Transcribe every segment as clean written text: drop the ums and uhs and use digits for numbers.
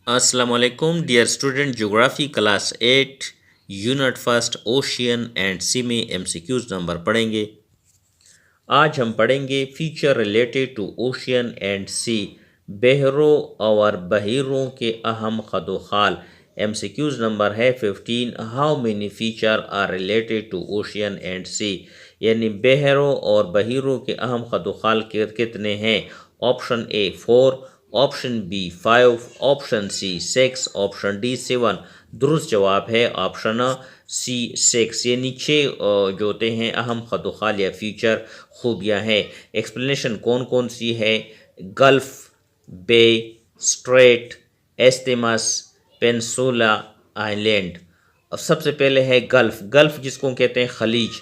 असलकुम dear student, geography class 8 unit first ocean and sea में MCQs number पढ़ेंगे। आज हम पढ़ेंगे feature related to ocean and sea, बहरों और बहीरों के अहम खदोखाल। एमसीक्यूज नंबर है 15। How many feature are related to ocean and sea, यानी बहरों और बहीरों के अहम खदोखाल कितने हैं। Option A 4, option B 5, option C 6, option D 7। दुरुस्त जवाब है ऑप्शन सी 6, यानी 6 जो होते हैं अहम खदोखाल या फीचर खूबियाँ हैं। एक्सप्लेनेशन कौन कौन सी है। गल्फ, बे, स्ट्रेट, एस्तेमस, पेंसुला आइलैंड। अब सबसे पहले है गल्फ। गल्फ जिसको कहते हैं खलीज।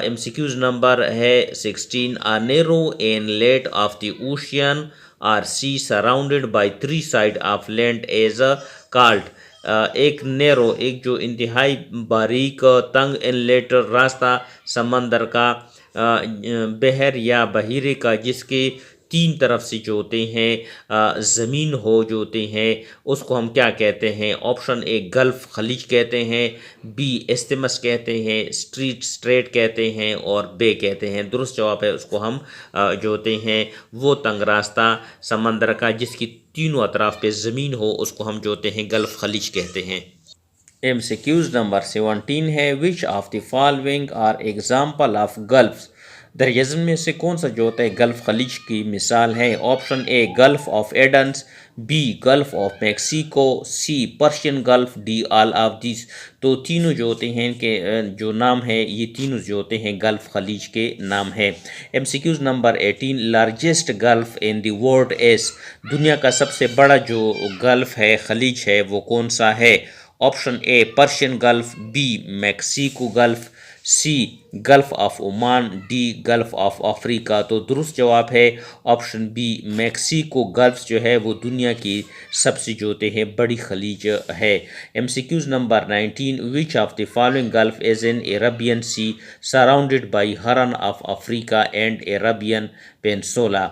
एमसीक्यूज नंबर है 16। A narrow inlet of the ocean are sea surrounded by 3 side of land is a called. एक नेरो, एक जो इंतहाई बारीक तंग इनलेट रास्ता समंदर का, बहर या बहीरे का, जिसके 3 तरफ से जो होते हैं ज़मीन हो जो होते हैं, उसको हम क्या कहते हैं। ऑप्शन ए गल्फ खलीज कहते हैं, बी इस्तिमस कहते हैं, स्ट्रेट कहते हैं और बे कहते हैं। दुरुस्त जवाब है उसको हम जो होते हैं वो तंग रास्ता समंदर का जिसकी तीनों अतराफ पे ज़मीन हो, उसको हम जो होते हैं गल्फ खलीज कहते हैं। एमसीक्यूज नंबर 17 है। Which of the following are example of gulf. दरियाज़म में से कौन सा जो होता है गल्फ खलीज की मिसाल है। Option A gulf of Adens, B gulf of Mexico, C Persian gulf, D all of this. तो तीनों जो होते हैं इनके जो नाम है, ये तीनों जो होते हैं गल्फ खलीज के नाम है। MCQs number 18। Largest gulf in the world is. दुनिया का सबसे बड़ा जो गल्फ है, खलीज है, वो कौन सा है। Option A Persian gulf, B Mexico gulf, C gulf of Oman, D gulf of Africa. तो दुरुस्त जवाब है ऑप्शन बी मैक्सिको गल्फ जो है वो दुनिया की सबसे जो होते हैं बड़ी खलीज है। MCQs number 19। Which of the following gulf is in Arabian sea surrounded by horn of Africa and Arabian peninsula.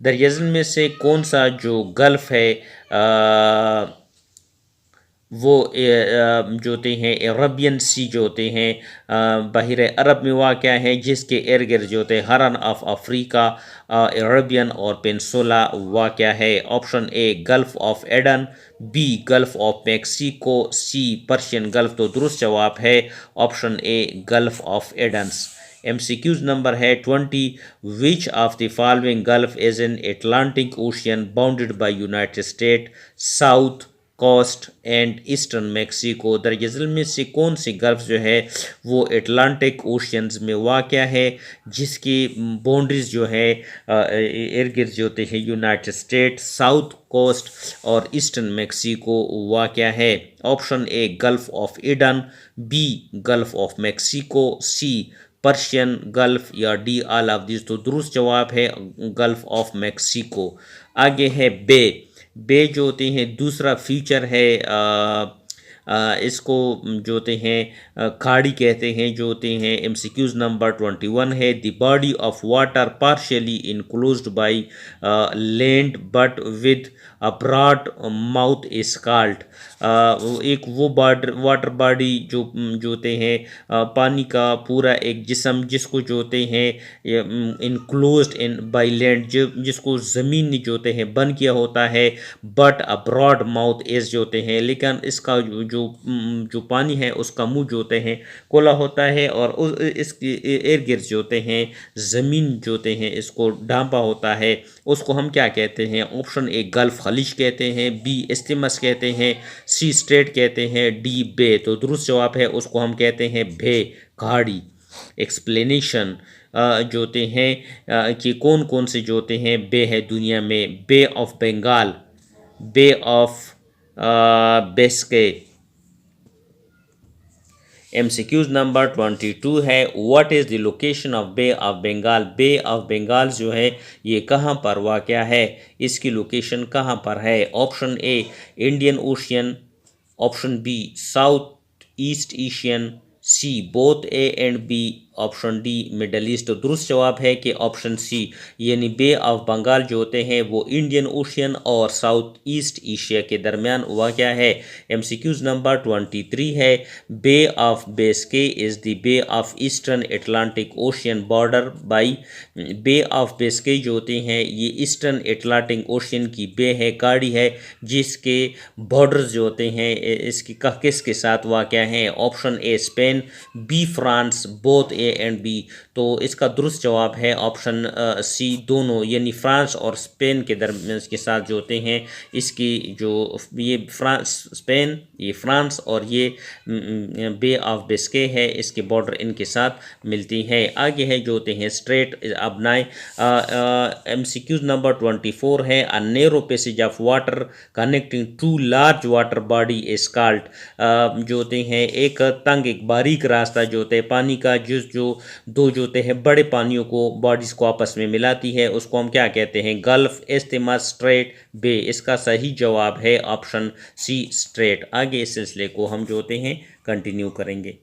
दरियाज़म में से कौन सा जो गल्फ है वो जो होते हैं अरबियन सी जो होते हैं बहिर अरब में वाक़ है, जिसके इर्द गिर्द जो होते हैं हॉर्न ऑफ अफ्रीका, अरबियन और पेनिनसुला वाक़ है। Option A gulf of Aden, B gulf of Mexico, C Persian gulf. तो दुरुस्त जवाब है option A gulf of Adens. MCQs number है 20। Which of the following gulf is in Atlantic ocean bounded by United State, south coast and eastern Mexico. दरअसल में से कौन सी gulf जो है वो अटलांटिक ओशियंस में वाक़ है, जिसकी बाउंड्रीज जो है इर्द गिर्द जो होते हैं यूनाइटेड स्टेट, साउथ कोस्ट और ईस्टर्न मैक्सिको वाक़ है। Option A gulf of Eden, B gulf of Mexico, C Persian gulf या डी ऑल ऑफ दिस। तो दुरुस्त जवाब है गल्फ ऑफ मैक्सिको। आगे है बे। बे जो होते हैं दूसरा फीचर है, इसको जो होते हैं खाड़ी कहते हैं जो होते हैं। एमसीक्यूज नंबर 21 है। The body of water partially enclosed by land but with a broad mouth is called. एक वो वाटर बॉडी जो होते हैं पानी का पूरा एक जिस्म, जिसको जो होते हैं इनक्लोज्ड इन बाय लैंड, जिसको ज़मीन जो होते हैं बंद किया होता है, but a broad mouth is जो होते हैं, लेकिन इसका जो पानी है उसका मुंह जो होते हैं खुला होता है और इसके इर्द गिर्द जो होते हैं ज़मीन जो होते हैं इसको ढांपा होता है, उसको हम क्या कहते हैं। ऑप्शन ए गल्फ खलीज कहते हैं, बी इस्तिमस कहते हैं, सी स्ट्रेट कहते हैं, डी बे। तो दुरुस्त जवाब है उसको हम कहते हैं बे खाड़ी। एक्सप्लेनेशन जो होते हैं कि कौन कौन से जो होते हैं बे है दुनिया में। Bay of Bengal, bay of Biscay. MCQs number 22 है। What is the location of bay of Bengal. Bay of Bengal जो है ये कहाँ पर वाक़या है, इसकी लोकेशन कहाँ पर है। Option A Indian ocean, option B south east Asian, C both A and B, option D middle east. तो दुरुस्त जवाब है कि ऑप्शन सी यानी बे ऑफ बंगाल जो होते हैं वो इंडियन ओशियन और साउथ ईस्ट एशिया के दरमियान वाक़ है। एमसीक्यूज नंबर 23 है, bay of Biscay is the bay of eastern Atlantic ocean border by. Bay of Biscay जो होते हैं ये ईस्टर्न एटलांटिक ओशियन की बे है, खाड़ी है, जिसके बॉर्डर्स जो होते हैं इसकी किसके साथ वाक़ है। Option A Spain, B France, both A and B. तो इसका दुरुस्त जवाब है ऑप्शन सी दोनों, यानी फ्रांस और स्पेन के दरमियान के साथ जो होते हैं इसकी जो ये फ्रांस स्पेन, ये फ्रांस और ये बे ऑफ बिस्के है, इसके बॉर्डर इनके साथ मिलती है। आगे है जो होते हैं स्ट्रेट अपनाए। एमसीक्यूज नंबर 24 है, a narrow passage of water connecting two large water body is called. जो होते हैं एक तंग एक बारीक रास्ता जो होता है पानी का, जो दो जो होते हैं बड़े पानियों को बॉडीज को आपस में मिलाती है, उसको हम क्या कहते हैं, गल्फ, इस्थिमास, स्ट्रेट, बे। इसका सही जवाब है ऑप्शन सी स्ट्रेट। आगे इस सिलसिले को हम जो होते हैं कंटिन्यू करेंगे।